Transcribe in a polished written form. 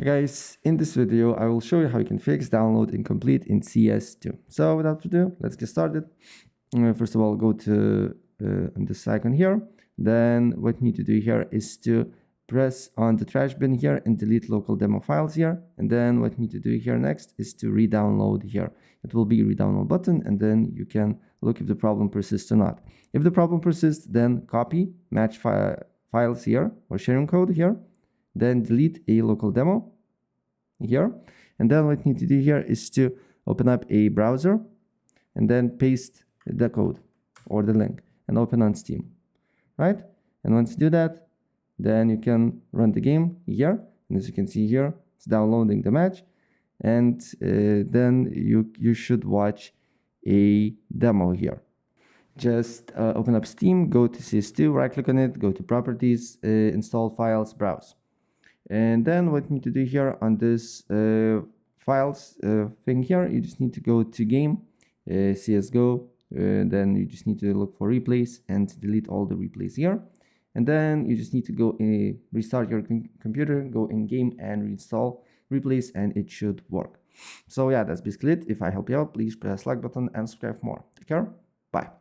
Hey guys, in this video I will show you how you can fix download incomplete in CS2. So without further ado, let's get started. First of all, go to on this icon here. Then what you need to do here is to press on the trash bin here and delete local demo files here. And then what you need to do here next is to re-download here. It will be a re-download button, and then you can look if the problem persists or not. If the problem persists, then copy match files here or sharing code here. Then delete a local demo here. And then what you need to do here is to open up a browser and then paste the code or the link and open on Steam, right? And once you do that, then you can run the game here. And as you can see here, it's downloading the match. And then you should watch a demo here. Just open up Steam, go to CS2, right click on it, go to properties, install files, browse. And then what you need to do here on this files thing here, you just need to go to game, CSGO, then you just need to look for replays and delete all the replays here. And then you just need to go restart your computer, go in game and reinstall replays, and it should work. So yeah, that's basically it. If I help you out, please press like button and subscribe for more. Take care. Bye.